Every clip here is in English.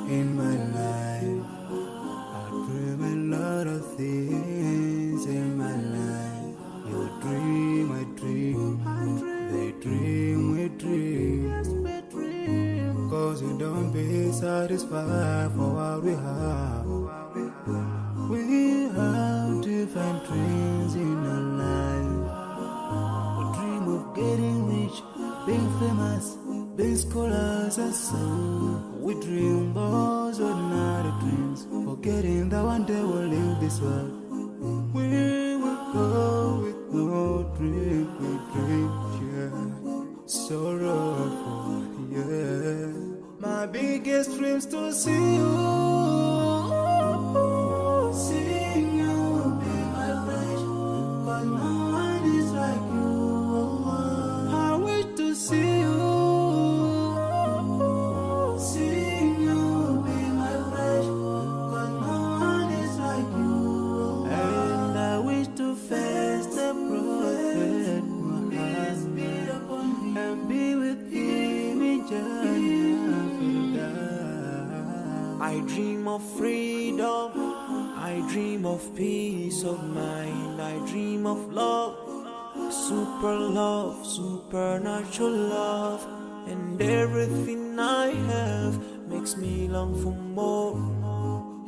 in my life. I dream a lot of things in my life. You dream, I dream. They dream, we dream. Cause we don't be satisfied for what we have. We have different dreams in our life. We dream of getting rich, being famous, being scholars and so. We dream those ordinary dreams, forgetting that one day we'll leave this world. We will go with no dream, we dream, yeah. Sorrowful, yeah. My biggest dreams to see you. Seeing you be my friend, cause no one is like you. I wish to see you. Seeing you be my friend, cause no one is like you. And I wish to face the prophet Muhammad and be with him in Jannah. I dream of freedom, I dream of peace of mind, I dream of love, supernatural love, and everything I have makes me long for more.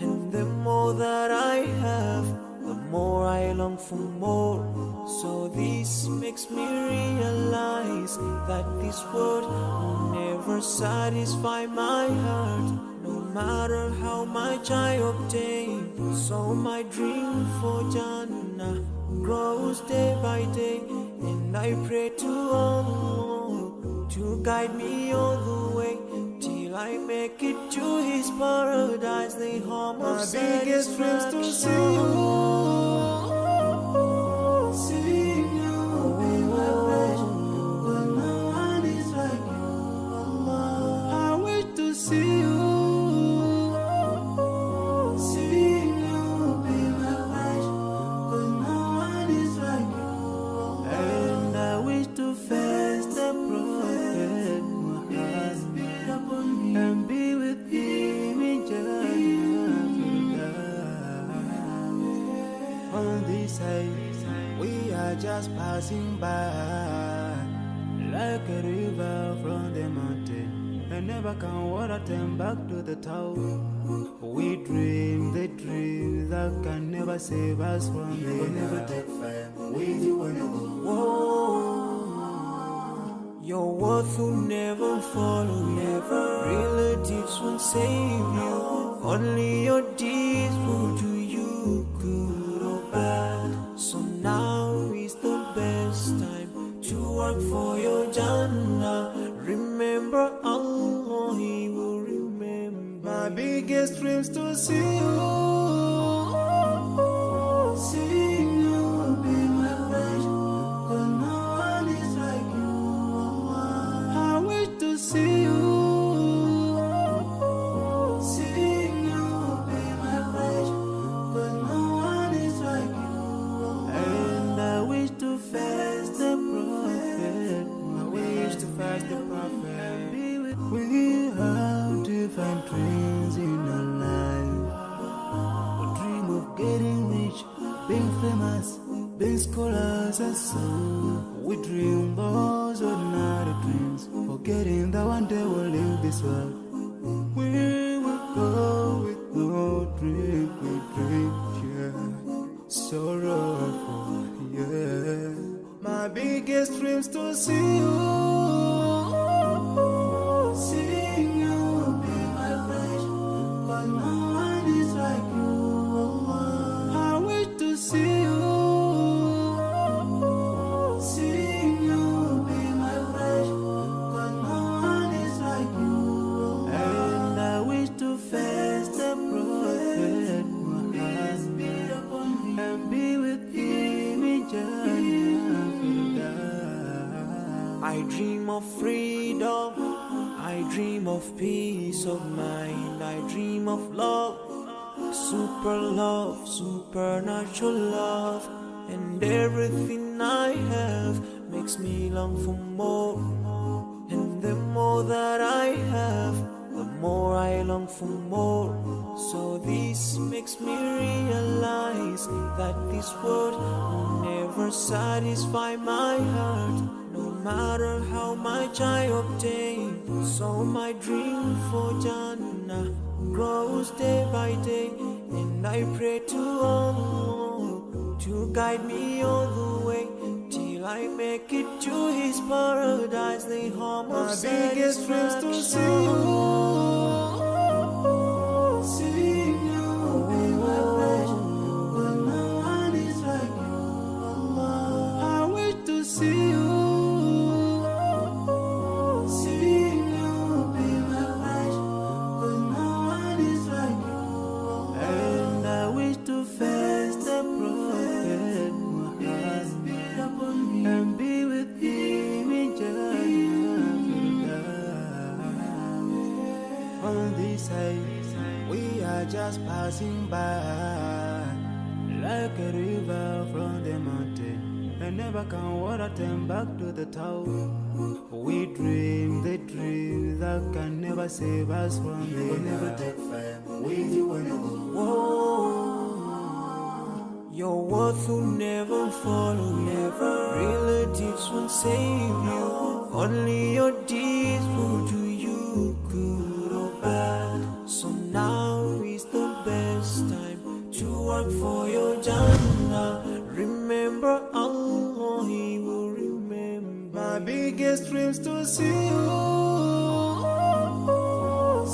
And the more that I have, the more I long for more. So this makes me realize that this world will never satisfy my heart, no matter how much I obtain. So my dream for Jannah grows day by day, and I pray to Allah to guide me all the way till I make it to His paradise, the home of satisfaction. My biggest dreams to see you. Seeing you be my friend, but no one is like you. Allah, I wish to see you. Seeing you be my friend, but no one is like you. And I wish to face the prophet Muhammad and be with him in Jannah. On this side, we are just passing by, like a river from the mountain, and never can water turn back to the town. We dream the dream that can never save us from the end. Never take fire with you when you your worth will never follow you. Relatives won't save you. Only your deeds will do you good or bad. So now is the best time to work for your Jannah. Remember Allah, He will remember. My biggest dreams to see you. Seeing you be my friend, cause no one is like you. I wish to see you. Seeing you be my friend, cause no one is like you. And I wish to face the prophet. I wish to face the prophet. We have different dreams in our life. We dream of getting rich, being famous, being scholars and so. We dream those ordinary dreams, forgetting that one day we'll leave this world. We will go with no dream, we dream, yeah. Sorrowful, yeah. My biggest dreams to see you. Seeing you be my friend, cause no one is like you. I wish to see you. Seeing you be my friend, cause no one is like you. And I wish to face the prophet Muhammad and be with him in Jannah. I dream of freedom, I dream of peace of mind, I dream of love, supernatural love, and everything I have makes me long for more. And the more that I have, the more I long for more. So this makes me realize that this world will never satisfy my heart, no matter how much I obtain. So my dream for Jannah grows day by day, and I pray to Allah to guide me all the way till I make it to His paradise, the home of satisfaction. My biggest dreams to see you, see you be my pleasure, but no one is like you, Allah. I wish to see you, see you be my pleasure, but no one is like you, Allah. And I wish to face the Prophet Muhammad and be with him in Jannah. On this side, we are just passing by, like a river from the mountain, and never can water turn back to the town. We dream the dream that can never save us from the We'll never take fire with you when you go. Whoa. Your worth will never follow you. Relatives won't save you. Only your deeds will do you good or bad. So now is the best time to work for your Jannah. Remember Allah, He will remember. My biggest dreams to see you,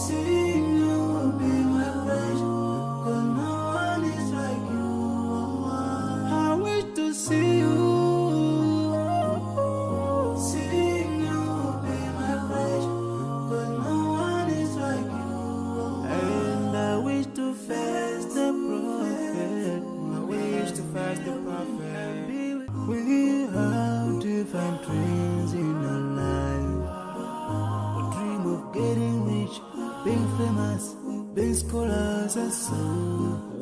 see you be my pleasure, 'cause no one is like you, Allah. I wish to see you, see you be my pleasure, 'cause no one is like you, Allah. And I wish to face the Prophet, I wish to face the Prophet. We have different dreams in our life. We dream of getting rich, being famous, being scholars and so.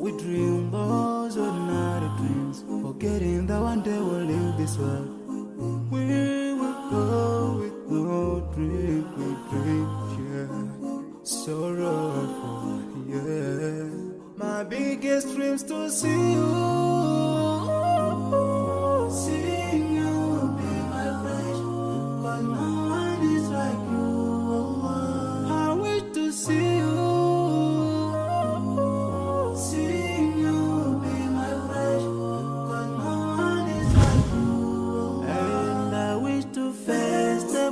We dream those ordinary dreams, forgetting that one day we'll leave this world. We will go with no dream, we dream, yeah. Sorrowful, yeah. My biggest dreams to see you, see you be my pleasure, 'cause no one is like you, Allah. I wish to see you, see you be my pleasure, 'cause no one is like you, Allah. And I wish to face the